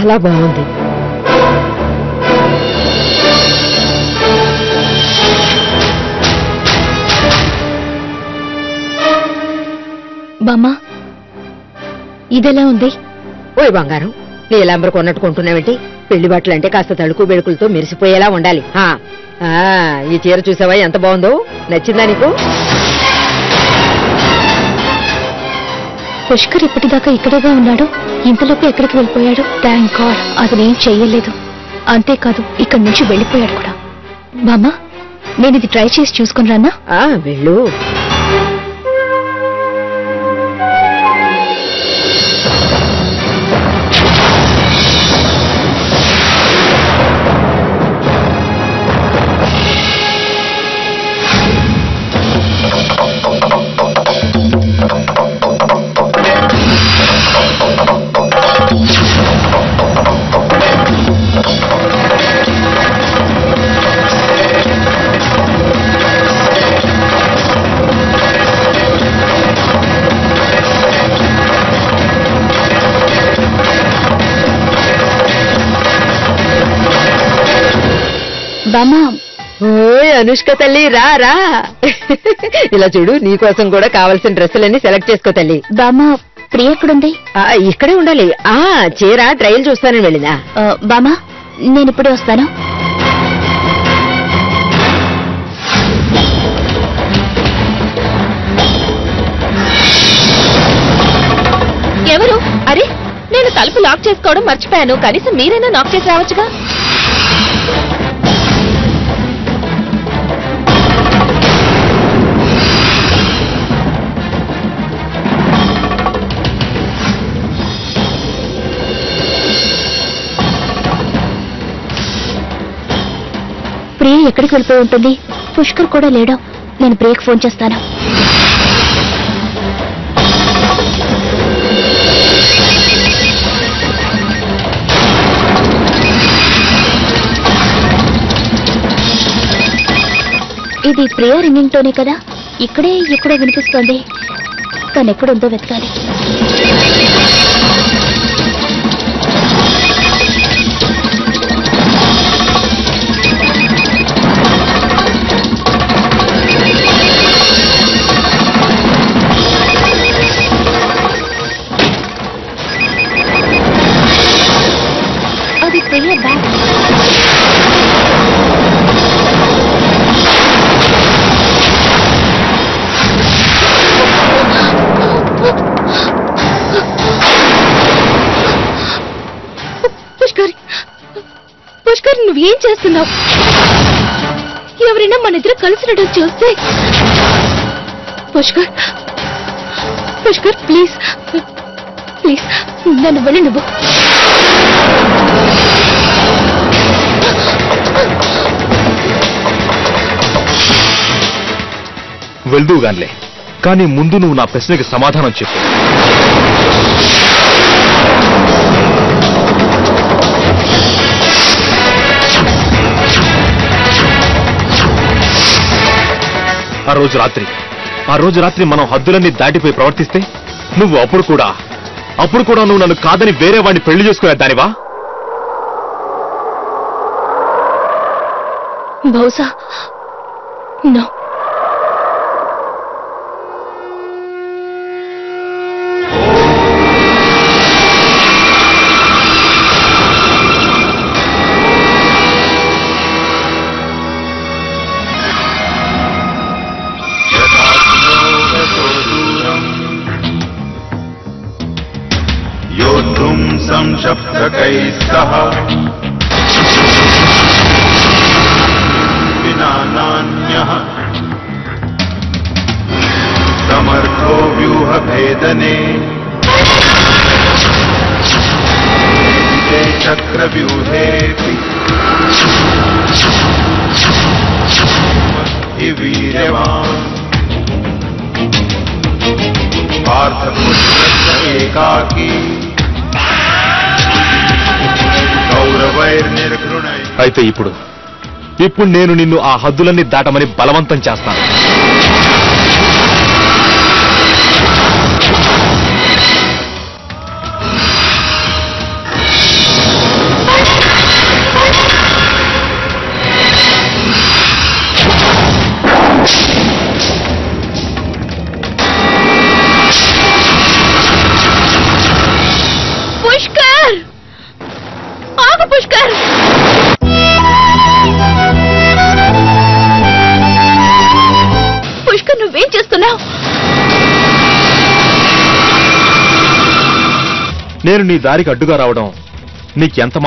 చాలా బాగుంది. బామ్మ, ఇదెలా ఉంది? ఓయ్ బంగారం, నీలాంబరు కొన్నట్టు కొంటున్నావేంటి? పెళ్లి బట్టలు అంటే కాస్త తడుకు బెడుకులతో మెరిసిపోయేలా ఉండాలి. ఈ చీర చూసావా ఎంత బాగుందో? నచ్చిందా నీకు? పుష్కర్ ఇప్పటిదాకా ఇక్కడేగా ఉన్నాడు, ఇంతలోపు ఎక్కడికి వెళ్ళిపోయాడు? థ్యాంక్ గాడ్ అతనేం చెయ్యలేదు. అంతేకాదు ఇక్కడి నుంచి వెళ్ళిపోయాడు కూడా. బామ్మ, నేను ఇది ట్రై చేసి చూసుకుని రానా? వెళ్ళు. ఓయ్ అనుష్క తల్లి, రా రా. ఇలా చూడు, నీకోసం కూడా కావలసిన డ్రెస్సులన్నీ సెలెక్ట్ చేసుకో తల్లి. బామ్మ, ప్రియ ఎక్కడుంది? ఇక్కడే ఉండాలి. చీర ట్రయల్ చూస్తానని వెళ్ళిందా? బామ్మ, నేను ఇప్పుడే వస్తాను. ఎవరు? అరే, నేను తలుపు లాక్ చేసుకోవడం మర్చిపోయాను. కనీసం మీరైనా లాక్ చేసి రావచ్చుగా. ప్రియ ఎక్కడికి వెళ్ళిపోయి ఉంటుంది? పుష్కర్ కూడా లేడా? నేను ప్రియకి ఫోన్ చేస్తాను. ఇది ప్రియ రింగింగ్ టోనే కదా? ఇక్కడే ఎక్కడో వినిపిస్తోంది. తను ఎక్కడుందో వెతకాలి. అది ప్రియ బ్యాగ్. పుష్కర్, నువ్వేం చేస్తున్నావు? ఎవరైనా మన ఇద్దరు కలిసినట్టు చూస్తే. పుష్కర్, పుష్కర్, ప్లీజ్ ప్లీజ్ నన్ను వెళ్ళి. నువ్వు వెళ్దూగాన్లే, కానీ ముందు నువ్వు నా ప్రశ్నకి సమాధానం చెప్పు. ఆ రోజు రాత్రి మనం హద్దులన్నీ దాటిపోయి ప్రవర్తిస్తే నువ్వు అప్పుడు కూడా నువ్వు నన్ను కాదని వేరే వాడిని పెళ్లి చేసుకునేదానివా? బహుశా నో. संशप्तकैः सह विना नान्यः समर्थो व्यूहभेदने चक्रव्यूहेऽपि वीर्यवान् पार्थपुत्रस्य एकाकी అయితే ఇప్పుడు నేను నిన్ను ఆ హద్దులన్నీ దాటమని బలవంతం చేస్తాను. నేను నీ దారికి అడ్డుగా రావడం నీకెంత